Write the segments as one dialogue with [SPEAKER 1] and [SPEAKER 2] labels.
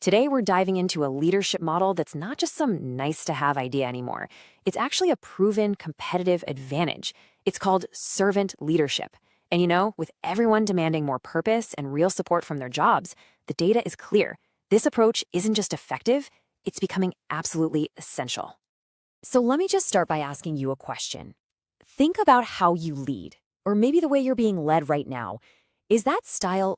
[SPEAKER 1] Today, we're diving into a leadership model that's not just some nice-to-have idea anymore. It's actually a proven competitive advantage. It's called servant leadership. And with everyone demanding more purpose and real support from their jobs, the data is clear. This approach isn't just effective, it's becoming absolutely essential. So let me just start by asking you a question. Think about how you lead, or maybe the way you're being led right now. Is that style,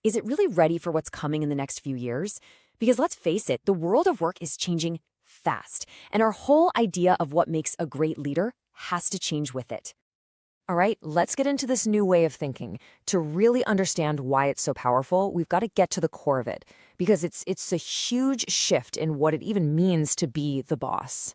[SPEAKER 1] is it really ready for what's coming in the next few years? Because let's face it, the world of work is changing fast, and our whole idea of what makes a great leader has to change with it. All right, let's get into this new way of thinking. To really understand why it's so powerful, we've got to get to the core of it, because it's a huge shift in what it even means to be the boss.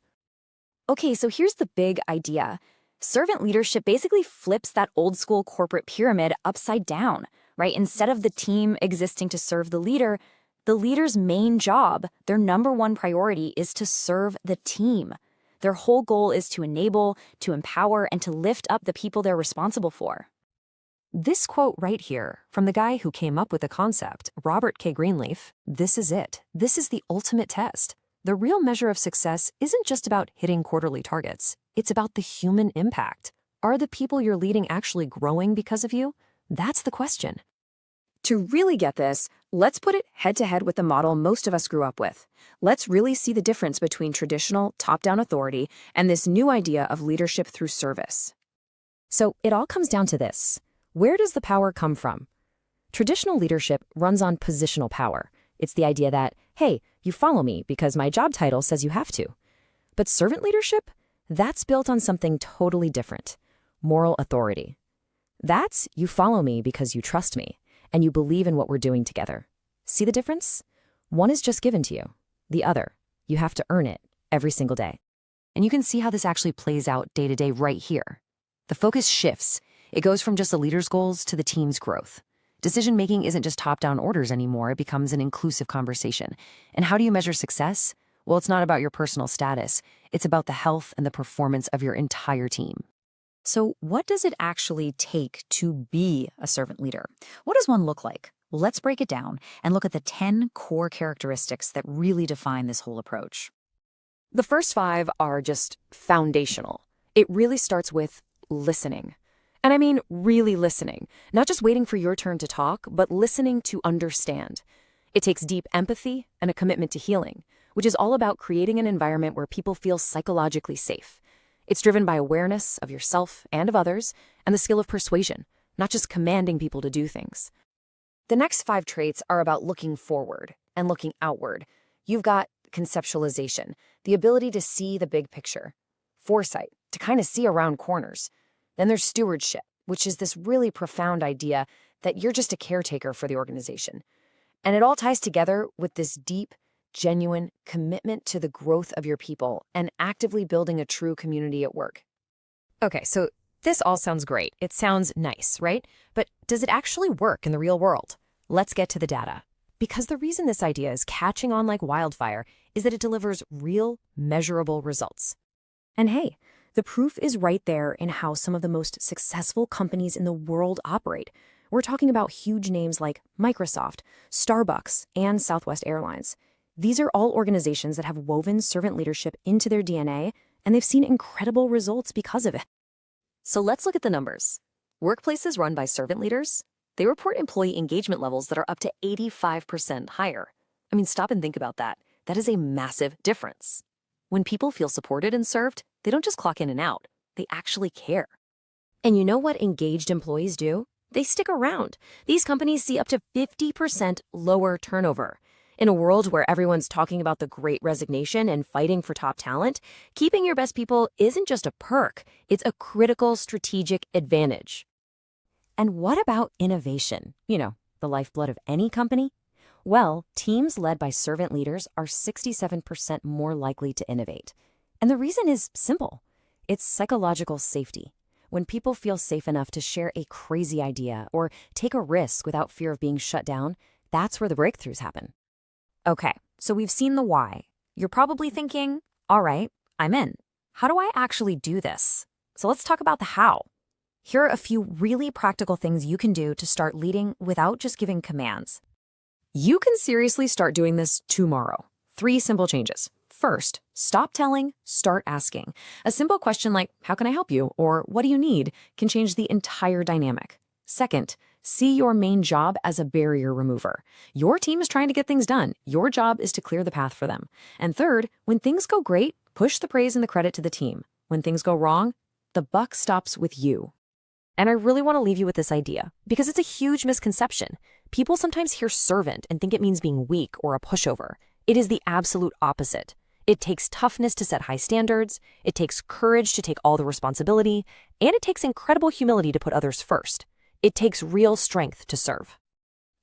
[SPEAKER 1] Okay, so here's the big idea. Servant leadership basically flips that old school corporate pyramid upside down, right? Instead of the team existing to serve the leader's main job, their number one priority is to serve the team. Their whole goal is to enable, to empower, and to lift up the people they're responsible for. This quote right here, from the guy who came up with the concept, Robert K. Greenleaf, this is it. This is the ultimate test. The real measure of success isn't just about hitting quarterly targets. It's about the human impact. Are the people you're leading actually growing because of you? That's the question. To really get this, let's put it head-to-head with the model most of us grew up with. Let's really see the difference between traditional top-down authority and this new idea of leadership through service. So it all comes down to this. Where does the power come from? Traditional leadership runs on positional power. It's the idea that, hey, you follow me because my job title says you have to. But servant leadership? That's built on something totally different. Moral authority. That's you follow me because you trust me, and you believe in what we're doing together. See the difference? One is just given to you. The other, you have to earn it every single day. And you can see how this actually plays out day to day right here. The focus shifts. It goes from just the leader's goals to the team's growth. Decision-making isn't just top-down orders anymore. It becomes an inclusive conversation. And how do you measure success? Well, it's not about your personal status. It's about the health and the performance of your entire team. So what does it actually take to be a servant leader? What does one look like? Well, let's break it down and look at the 10 core characteristics that really define this whole approach. The first 5 are just foundational. It really starts with listening. And I mean really listening, not just waiting for your turn to talk, but listening to understand. It takes deep empathy and a commitment to healing, which is all about creating an environment where people feel psychologically safe. It's driven by awareness of yourself and of others, and the skill of persuasion, not just commanding people to do things. The next 5 traits are about looking forward and looking outward. You've got conceptualization, the ability to see the big picture, foresight, to kind of see around corners. Then there's stewardship, which is this really profound idea that you're just a caretaker for the organization. And it all ties together with this deep, genuine commitment to the growth of your people and actively building a true community at work. Okay, so this all sounds great. It sounds nice, right? But does it actually work in the real world? Let's get to the data. Because the reason this idea is catching on like wildfire is that it delivers real, measurable results. And hey, the proof is right there in how some of the most successful companies in the world operate. We're talking about huge names like Microsoft, Starbucks, and Southwest Airlines. These are all organizations that have woven servant leadership into their DNA, and they've seen incredible results because of it. So let's look at the numbers. Workplaces run by servant leaders, they report employee engagement levels that are up to 85% higher. I mean, stop and think about that. That is a massive difference. When people feel supported and served, they don't just clock in and out. They actually care. And you know what engaged employees do? They stick around. These companies see up to 50% lower turnover. In a world where everyone's talking about the great resignation and fighting for top talent, keeping your best people isn't just a perk, it's a critical strategic advantage. And what about innovation? The lifeblood of any company? Well, teams led by servant leaders are 67% more likely to innovate. And the reason is simple. It's psychological safety. When people feel safe enough to share a crazy idea or take a risk without fear of being shut down, that's where the breakthroughs happen. Okay, so we've seen the why. You're probably thinking, all right, I'm in. How do I actually do this? So let's talk about the how. Here are a few really practical things you can do to start leading without just giving commands. You can seriously start doing this tomorrow. 3 simple changes. First, stop telling, start asking. A simple question like, "How can I help you?" or "What do you need?" can change the entire dynamic. Second, see your main job as a barrier remover. Your team is trying to get things done. Your job is to clear the path for them. And third, when things go great, push the praise and the credit to the team. When things go wrong, the buck stops with you. And I really want to leave you with this idea because it's a huge misconception. People sometimes hear servant and think it means being weak or a pushover. It is the absolute opposite. It takes toughness to set high standards, it takes courage to take all the responsibility, and it takes incredible humility to put others first. It takes real strength to serve.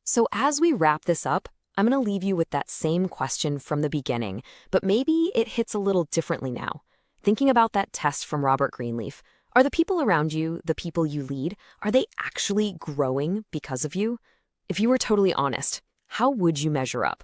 [SPEAKER 1] So as we wrap this up, I'm going to leave you with that same question from the beginning, but maybe it hits a little differently now. Thinking about that test from Robert Greenleaf, are the people around you, the people you lead, are they actually growing because of you? If you were totally honest, how would you measure up?